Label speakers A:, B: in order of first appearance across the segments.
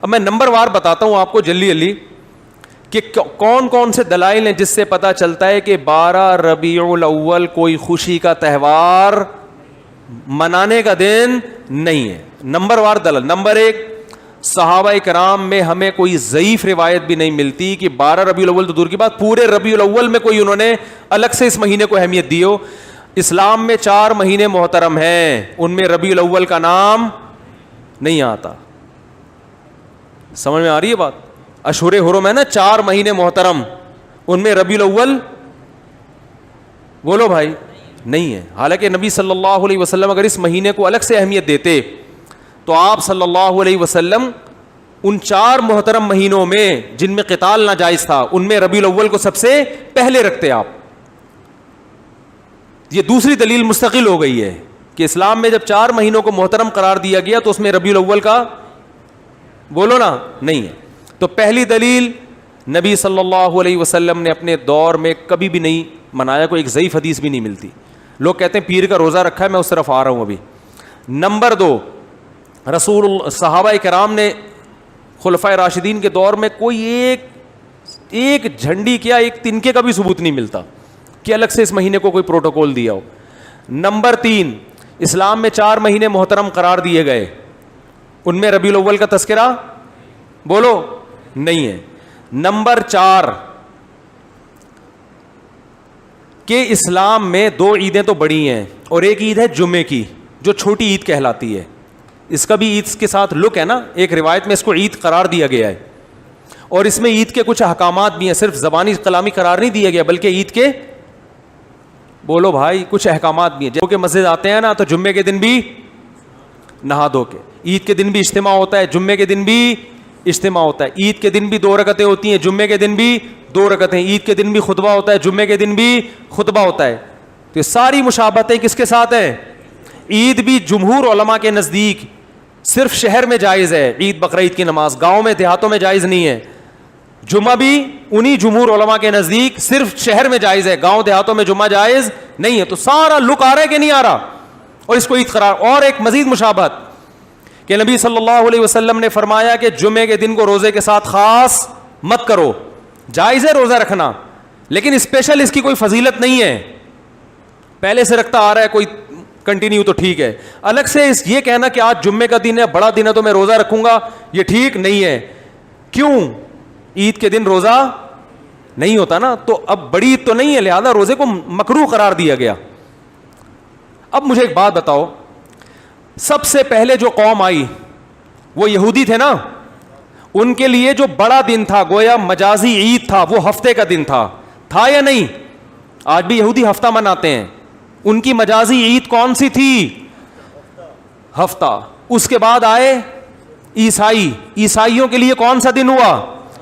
A: اب میں نمبر وار بتاتا ہوں آپ کو جلدی جلدی کہ کون کون سے دلائل ہیں جس سے پتا چلتا ہے کہ 12 ربیع الاول کوئی خوشی کا تہوار منانے کا دن نہیں ہے. نمبر وار دلائل. نمبر 1, صحابہ کرام میں ہمیں کوئی ضعیف روایت بھی نہیں ملتی کہ 12 ربیع الاول تو دور کی بات, پورے ربیع الاول میں کوئی انہوں نے الگ سے اس مہینے کو اہمیت دی ہو. اسلام میں 4 مہینے محترم ہیں, ان میں ربیع الاول کا نام نہیں آتا. سمجھ میں آ رہی ہے بات؟ اشہر حرم ہے نا 4 مہینے محترم, ان میں ربیع الاول بولو بھائی نہیں ہے. حالانکہ نبی صلی اللہ علیہ وسلم اگر اس مہینے کو الگ سے اہمیت دیتے تو آپ صلی اللہ علیہ وسلم ان 4 محترم مہینوں میں جن میں قتال ناجائز تھا ان میں ربیع الاول کو سب سے پہلے رکھتے آپ. یہ دوسری دلیل مستقل ہو گئی ہے کہ اسلام میں جب 4 مہینوں کو محترم قرار دیا گیا تو اس میں ربیع الاول کا بولو نا نہیں ہے. تو پہلی دلیل, نبی صلی اللہ علیہ وسلم نے اپنے دور میں کبھی بھی نہیں منایا, کوئی ایک ضعیف حدیث بھی نہیں ملتی. لوگ کہتے ہیں پیر کا روزہ رکھا ہے, میں اس طرف آ رہا ہوں ابھی. نمبر 2, صحابہ کرام نے خلفائے راشدین کے دور میں کوئی ایک جھنڈی کیا ایک تنکے کا بھی ثبوت نہیں ملتا کہ الگ سے اس مہینے کو کوئی پروٹوکول دیا ہو. نمبر 3, اسلام میں 4 مہینے محترم قرار دیے گئے, ان میں ربیع الاول کا تذکرہ بولو نہیں ہے. نمبر 4 کہ اسلام میں 2 عیدیں تو بڑی ہیں اور ایک عید ہے جمعے کی جو چھوٹی عید کہلاتی ہے. اس کا بھی عید کے ساتھ لک ہے نا, ایک روایت میں اس کو عید قرار دیا گیا ہے اور اس میں عید کے کچھ احکامات بھی ہیں, صرف زبانی کلامی قرار نہیں دیا گیا بلکہ عید کے بولو بھائی کچھ احکامات بھی ہیں. جو کہ مسجد آتے ہیں نا تو جمعے کے دن بھی نہا دھو کے, عید کے دن بھی اجتماع ہوتا ہے, جمعے کے دن بھی اجتماع ہوتا ہے, عید کے دن بھی 2 رکعتیں ہوتی ہیں, جمعے کے دن بھی 2 رکعتیں, عید کے دن بھی خطبہ ہوتا ہے, جمعے کے دن بھی خطبہ ہوتا ہے. تو یہ ساری مشابہتیں کس کے ساتھ ہیں؟ عید بھی جمہور علماء کے نزدیک صرف شہر میں جائز ہے, عید بقرعید کی نماز گاؤں میں دیہاتوں میں جائز نہیں ہے. جمعہ بھی انہی جمہور علماء کے نزدیک صرف شہر میں جائز ہے, گاؤں دیہاتوں میں جمعہ جائز نہیں ہے. تو سارا لک آ رہا ہے کہ نہیں آ رہا, اور اس کو عید قرار. اور ایک مزید مشابہت کہ نبی صلی اللہ علیہ وسلم نے فرمایا کہ جمعے کے دن کو روزے کے ساتھ خاص مت کرو. جائز ہے روزہ رکھنا لیکن اسپیشل اس کی کوئی فضیلت نہیں ہے, پہلے سے رکھتا آ رہا ہے کوئی کنٹینیو تو ٹھیک ہے. الگ سے یہ کہنا کہ آج جمعے کا دن ہے بڑا دن ہے تو میں روزہ رکھوں گا, یہ ٹھیک نہیں ہے. کیوں؟ عید کے دن روزہ نہیں ہوتا نا, تو اب بڑی عید تو نہیں ہے لہذا روزے کو مکروہ قرار دیا گیا. اب مجھے ایک بات بتاؤ, سب سے پہلے جو قوم آئی وہ یہودی تھے نا, ان کے لیے جو بڑا دن تھا گویا مجازی عید تھا, وہ ہفتے کا دن تھا یا نہیں؟ آج بھی یہودی ہفتہ مناتے ہیں, ان کی مجازی عید کون سی تھی؟ ہفتہ. اس کے بعد آئے عیسائیوں کے لیے کون سا دن ہوا؟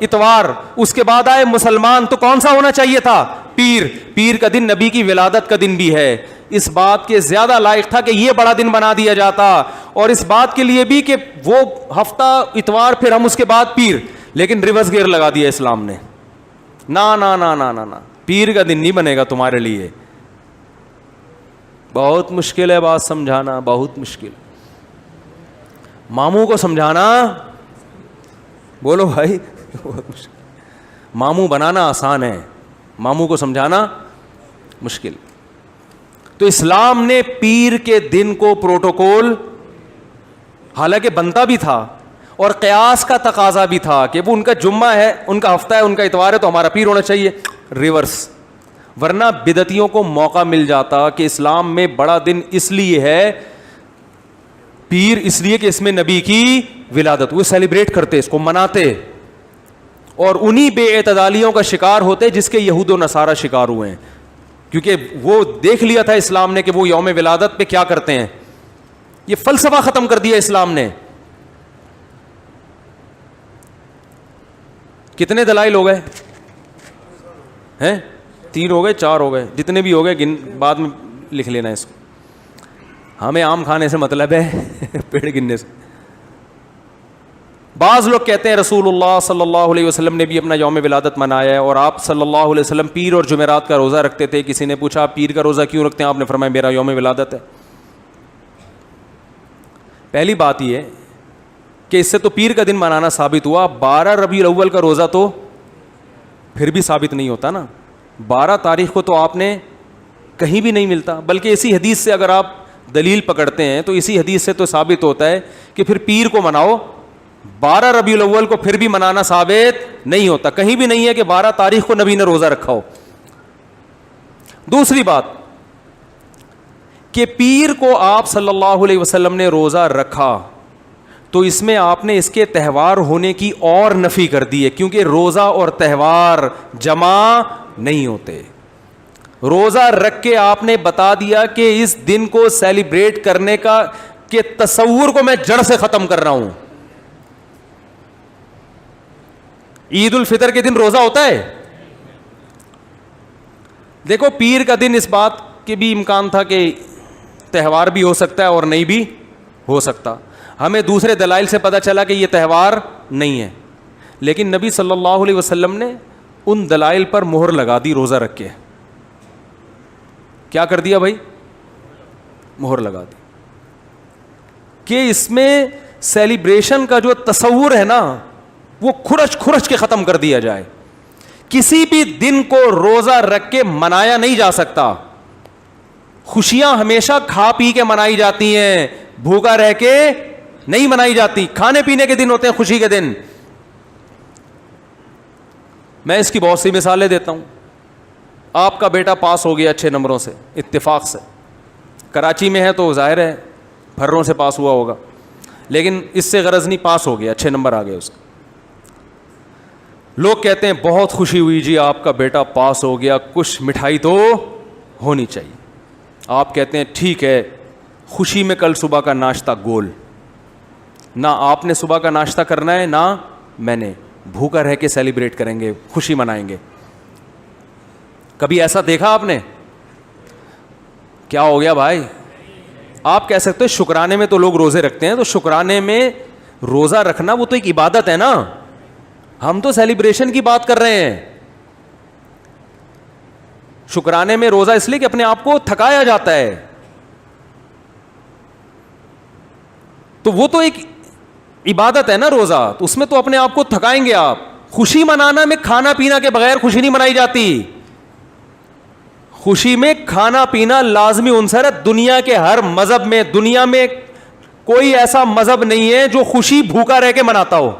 A: اتوار. اس کے بعد آئے مسلمان, تو کون سا ہونا چاہیے تھا؟ پیر کا دن نبی کی ولادت کا دن بھی ہے, اس بات کے زیادہ لائق تھا کہ یہ بڑا دن بنا دیا جاتا, اور اس بات کے لیے بھی کہ وہ ہفتہ اتوار پھر ہم اس کے بعد پیر. لیکن ریورس گیئر لگا دیا اسلام نے, نا نا نا نا نا نا, پیر کا دن نہیں بنے گا تمہارے لیے. بہت مشکل ہے بات سمجھانا, بہت مشکل. ماموں کو سمجھانا بولو بھائی بہت مشکل. ماموں بنانا آسان ہے, ماموں کو سمجھانا مشکل. تو اسلام نے پیر کے دن کو پروٹوکول حالانکہ بنتا بھی تھا اور قیاس کا تقاضا بھی تھا کہ وہ ان کا جمعہ ہے, ان کا ہفتہ ہے, ان کا اتوار ہے تو ہمارا پیر ہونا چاہیے, ریورس. ورنہ بدعتیوں کو موقع مل جاتا کہ اسلام میں بڑا دن اس لیے ہے پیر, اس لیے کہ اس میں نبی کی ولادت, وہ سیلیبریٹ کرتے, اس کو مناتے, اور انہی بے اعتدالیوں کا شکار ہوتے جس کے یہود و نصارہ شکار ہوئے ہیں, کیونکہ وہ دیکھ لیا تھا اسلام نے کہ وہ یوم ولادت پہ کیا کرتے ہیں. یہ فلسفہ ختم کر دیا اسلام نے. کتنے دلائل ہو گئے ہیں؟ 3 ہو گئے, 4 ہو گئے, جتنے بھی ہو گئے بعد میں لکھ لینا اس کو. ہمیں آم کھانے سے مطلب ہے پیڑ گننے سے. بعض لوگ کہتے ہیں رسول اللہ صلی اللہ علیہ وسلم نے بھی اپنا یوم ولادت منایا ہے, اور آپ صلی اللہ علیہ وسلم پیر اور جمعرات کا روزہ رکھتے تھے. کسی نے پوچھا آپ پیر کا روزہ کیوں رکھتے ہیں؟ آپ نے فرمایا میرا یوم ولادت ہے. پہلی بات یہ کہ اس سے تو پیر کا دن منانا ثابت ہوا, 12 ربیع الاول کا روزہ تو پھر بھی ثابت نہیں ہوتا نا. 12 تاریخ کو تو آپ نے کہیں بھی نہیں ملتا, بلکہ اسی حدیث سے اگر آپ دلیل پکڑتے ہیں تو اسی حدیث سے تو ثابت ہوتا ہے کہ پھر پیر کو مناؤ. 12 ربیع الاول کو پھر بھی منانا ثابت نہیں ہوتا, کہیں بھی نہیں ہے کہ 12 تاریخ کو نبی نے روزہ رکھا ہو. دوسری بات کہ پیر کو آپ صلی اللہ علیہ وسلم نے روزہ رکھا تو اس میں آپ نے اس کے تہوار ہونے کی اور نفی کر دی ہے, کیونکہ روزہ اور تہوار جمع نہیں ہوتے. روزہ رکھ کے آپ نے بتا دیا کہ اس دن کو سیلیبریٹ کرنے کا کہ تصور کو میں جڑ سے ختم کر رہا ہوں. عید الفطر کے دن روزہ ہوتا ہے. دیکھو پیر کا دن اس بات کے بھی امکان تھا کہ تہوار بھی ہو سکتا ہے اور نہیں بھی ہو سکتا. ہمیں دوسرے دلائل سے پتہ چلا کہ یہ تہوار نہیں ہے, لیکن نبی صلی اللہ علیہ وسلم نے ان دلائل پر مہر لگا دی روزہ رکھ کے. کیا کر دیا بھائی؟ مہر لگا دی کہ اس میں سیلیبریشن کا جو تصور ہے نا وہ کھرچ کے ختم کر دیا جائے. کسی بھی دن کو روزہ رکھ کے منایا نہیں جا سکتا. خوشیاں ہمیشہ کھا پی کے منائی جاتی ہیں, بھوکا رہ کے نہیں منائی جاتی. کھانے پینے کے دن ہوتے ہیں خوشی کے دن. میں اس کی بہت سی مثالیں دیتا ہوں. آپ کا بیٹا پاس ہو گیا اچھے نمبروں سے, اتفاق سے, کراچی میں ہے تو ظاہر ہے پھروں سے پاس ہوا ہوگا, لیکن اس سے غرض نہیں, پاس ہو گیا, اچھے نمبر آ گئے اس کے. لوگ کہتے ہیں بہت خوشی ہوئی جی آپ کا بیٹا پاس ہو گیا, کچھ مٹھائی تو ہونی چاہیے. آپ کہتے ہیں ٹھیک ہے, خوشی میں کل صبح کا ناشتہ گول. نہ آپ نے صبح کا ناشتہ کرنا ہے نہ میں نے, بھوکا رہ کے سیلیبریٹ کریں گے, خوشی منائیں گے. کبھی ایسا دیکھا آپ نے؟ کیا ہو گیا بھائی؟ آپ کہہ سکتے ہیں شکرانے میں تو لوگ روزے رکھتے ہیں, تو شکرانے میں روزہ رکھنا وہ تو ایک عبادت ہے نا. ہم تو سیلیبریشن کی بات کر رہے ہیں. شکرانے میں روزہ اس لیے کہ اپنے آپ کو تھکایا جاتا ہے, تو وہ تو ایک عبادت ہے نا روزہ, تو اس میں تو اپنے آپ کو تھکائیں گے آپ. خوشی منانا میں کھانا پینا کے بغیر خوشی نہیں منائی جاتی. خوشی میں کھانا پینا لازمی عنصر ہے. دنیا کے ہر مذہب میں, دنیا میں کوئی ایسا مذہب نہیں ہے جو خوشی بھوکا رہ کے مناتا ہو.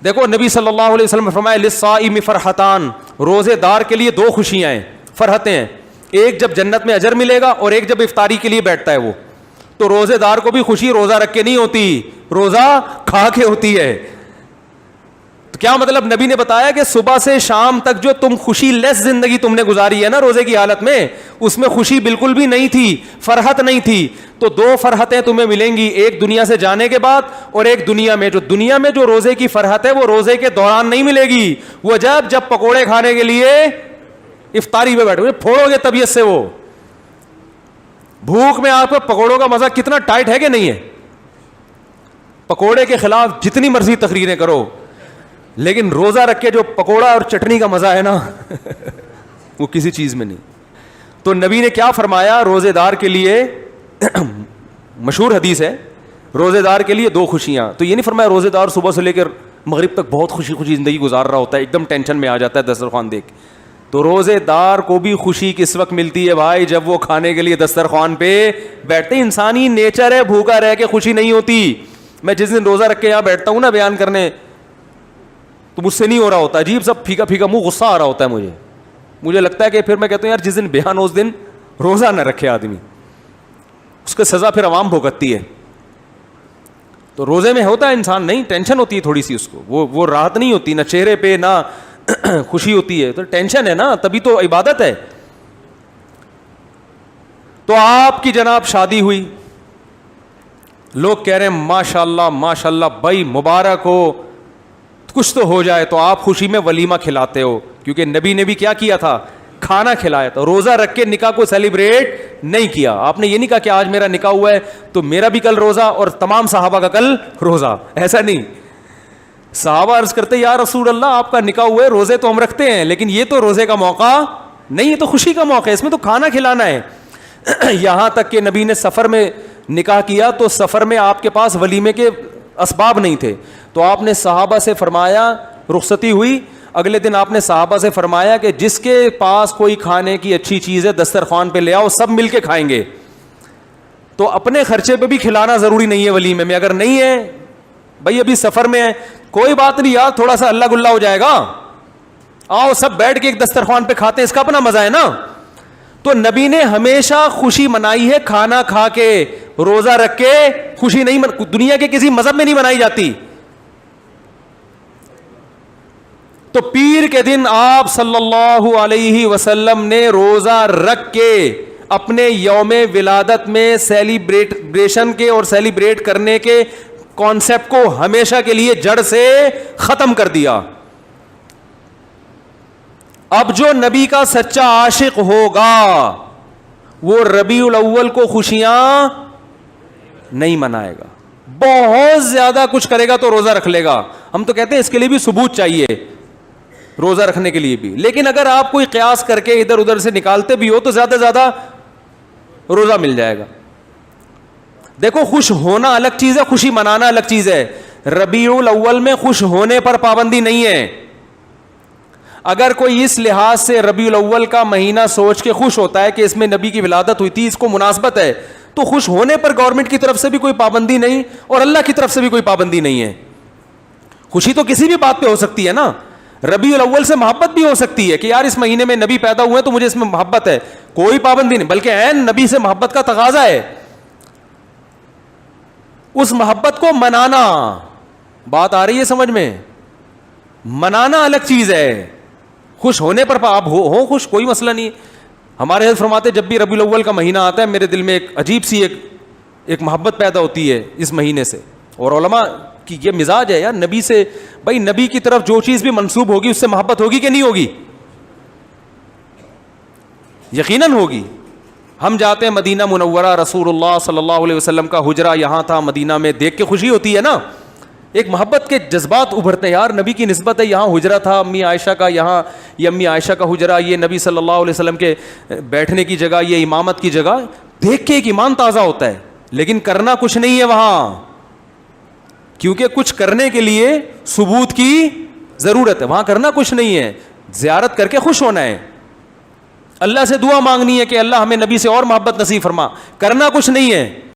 A: دیکھو نبی صلی اللہ علیہ وسلم نے فرمایا للصائم فرحتان, روزے دار کے لیے 2 خوشیاں ہیں, فرحتیں ہیں. ایک جب جنت میں اجر ملے گا, اور ایک جب افطاری کے لیے بیٹھتا ہے وہ. تو روزے دار کو بھی خوشی روزہ رکھ کے نہیں ہوتی, روزہ کھا کے ہوتی ہے. تو کیا مطلب؟ نبی نے بتایا کہ صبح سے شام تک جو تم خوشی لیس زندگی تم نے گزاری ہے نا روزے کی حالت میں, اس میں خوشی بالکل بھی نہیں تھی, فرحت نہیں تھی. تو 2 فرحتیں تمہیں ملیں گی, ایک دنیا سے جانے کے بعد اور ایک دنیا میں. جو دنیا میں جو روزے کی فرحت ہے وہ روزے کے دوران نہیں ملے گی, وہ جب پکوڑے کھانے کے لیے افطاری میں بیٹھو گے, پھوڑو گے طبیعت سے. وہ بھوک میں آپ کو پکوڑوں کا مزہ کتنا ٹائٹ ہے کہ نہیں ہے. پکوڑے کے خلاف جتنی مرضی تقریریں کرو, لیکن روزہ رکھ کے جو پکوڑا اور چٹنی کا مزہ ہے نا وہ کسی چیز میں نہیں. تو نبی نے کیا فرمایا روزے دار کے لیے؟ مشہور حدیث ہے, روزے دار کے لیے 2 خوشیاں. تو یہ نہیں فرمایا روزے دار صبح سے لے کر مغرب تک بہت خوشی زندگی گزار رہا ہوتا ہے, ایک دم ٹینشن میں آ جاتا ہے دسترخوان دیکھ. تو روزے دار کو بھی خوشی کس وقت ملتی ہے بھائی؟ جب وہ کھانے کے لیے دسترخوان پہ بیٹھتے. انسانی نیچر ہے, بھوکا رہ کے خوشی نہیں ہوتی. میں جس دن روزہ رکھ کے یہاں بیٹھتا ہوں نا بیان کرنے, تو مجھ سے نہیں ہو رہا ہوتا, عجیب سب پھیکا منہ, غصہ آ رہا ہوتا ہے مجھے لگتا ہے کہ پھر میں کہتا ہوں یار جس دن بیان ہو اس دن روزہ نہ رکھے آدمی, اس کا سزا پھر عوام بھگتتی ہے. تو روزے میں ہوتا ہے انسان نہیں, ٹینشن ہوتی ہے تھوڑی سی اس کو, وہ راحت نہیں ہوتی, نہ چہرے پہ نہ خوشی ہوتی ہے, تو ٹینشن ہے نا, تبھی تو عبادت ہے. تو آپ کی جناب شادی ہوئی, لوگ کہہ رہے ہیں ماشاء اللہ بھائی مبارک ہو, کچھ تو ہو جائے. تو آپ خوشی میں ولیمہ کھلاتے ہو, کیونکہ نبی نے بھی کیا کیا تھا؟ کھانا کھلایا تھا. روزہ رکھ کے نکاح کو سیلیبریٹ نہیں کیا. آپ نے یہ نہیں کہا کہ آج میرا نکاح ہوا ہے تو میرا بھی کل روزہ اور تمام صحابہ کا کل روزہ, ایسا نہیں. صحابہ عرض کرتے یا رسول اللہ آپ کا نکاح ہوا ہے, روزے تو ہم رکھتے ہیں, لیکن یہ تو روزے کا موقع نہیں, یہ تو خوشی کا موقع ہے, اس میں تو کھانا کھلانا ہے. یہاں تک کہ نبی نے سفر میں نکاح کیا تو سفر میں آپ کے پاس ولیمے کے اسباب نہیں تھے, تو آپ نے صحابہ سے فرمایا, رخصتی ہوئی, اگلے دن آپ نے صحابہ سے فرمایا کہ جس کے پاس کوئی کھانے کی اچھی چیز ہے دسترخوان پہ لے آؤ, سب مل کے کھائیں گے. تو اپنے خرچے پہ بھی کھلانا ضروری نہیں ہے ولیمے میں. اگر نہیں ہے بھائی ابھی سفر میں ہے, کوئی بات نہیں یار, تھوڑا سا اللہ گلا ہو جائے گا, آؤ سب بیٹھ کے ایک دسترخوان پہ کھاتے ہیں, اس کا اپنا مزہ ہے نا. تو نبی نے ہمیشہ خوشی منائی ہے کھانا کھا کے, روزہ رکھ کے خوشی نہیں دنیا کے کسی مذہب میں نہیں منائی جاتی. تو پیر کے دن آپ صلی اللہ علیہ وسلم نے روزہ رکھ کے اپنے یوم ولادت میں سیلیبریشن کے اور سیلیبریٹ کرنے کے کانسیپٹ کو ہمیشہ کے لیے جڑ سے ختم کر دیا. اب جو نبی کا سچا عاشق ہوگا وہ ربیع الاول کو خوشیاں نہیں منائے گا, بہت زیادہ کچھ کرے گا تو روزہ رکھ لے گا. ہم تو کہتے ہیں اس کے لیے بھی ثبوت چاہیے روزہ رکھنے کے لیے بھی, لیکن اگر آپ کوئی قیاس کر کے ادھر ادھر سے نکالتے بھی ہو تو زیادہ سے زیادہ روزہ مل جائے گا. دیکھو خوش ہونا الگ چیز ہے, خوشی منانا الگ چیز ہے. ربیع الاول میں خوش ہونے پر پابندی نہیں ہے. اگر کوئی اس لحاظ سے ربیع الاول کا مہینہ سوچ کے خوش ہوتا ہے کہ اس میں نبی کی ولادت ہوئی تھی, اس کو مناسبت ہے, تو خوش ہونے پر گورنمنٹ کی طرف سے بھی کوئی پابندی نہیں اور اللہ کی طرف سے بھی کوئی پابندی نہیں ہے. خوشی تو کسی بھی بات پہ ہو سکتی ہے نا. ربیع الاول سے محبت بھی ہو سکتی ہے کہ یار اس مہینے میں نبی پیدا ہوئے تو مجھے اس میں محبت ہے, کوئی پابندی نہیں, بلکہ عین نبی سے محبت کا تقاضا ہے. اس محبت کو منانا, بات آ رہی ہے سمجھ میں, منانا الگ چیز ہے. خوش ہونے پر آپ ہو خوش, کوئی مسئلہ نہیں. ہمارے حضرت فرماتے جب بھی ربیع الاول کا مہینہ آتا ہے میرے دل میں ایک عجیب سی ایک محبت پیدا ہوتی ہے اس مہینے سے. اور علماء کی یہ مزاج ہے یار, نبی سے بھائی نبی کی طرف جو چیز بھی منسوب ہوگی اس سے محبت ہوگی کہ نہیں ہوگی؟ یقیناً ہوگی. ہم جاتے ہیں مدینہ منورہ, رسول اللہ صلی اللہ علیہ وسلم کا حجرہ یہاں تھا مدینہ میں, دیکھ کے خوشی ہوتی ہے نا, ایک محبت کے جذبات ابھرتے ہیں, یار نبی کی نسبت ہے, یہاں حجرہ تھا امی عائشہ کا, یہاں یہ امی عائشہ کا حجرہ, یہ نبی صلی اللہ علیہ وسلم کے بیٹھنے کی جگہ, یہ امامت کی جگہ, دیکھ کے ایک ایمان تازہ ہوتا ہے. لیکن کرنا کچھ نہیں ہے وہاں, کیونکہ کچھ کرنے کے لیے ثبوت کی ضرورت ہے. وہاں کرنا کچھ نہیں ہے, زیارت کر کے خوش ہونا ہے, اللہ سے دعا مانگنی ہے کہ اللہ ہمیں نبی سے اور محبت نصیب فرما, کرنا کچھ نہیں ہے.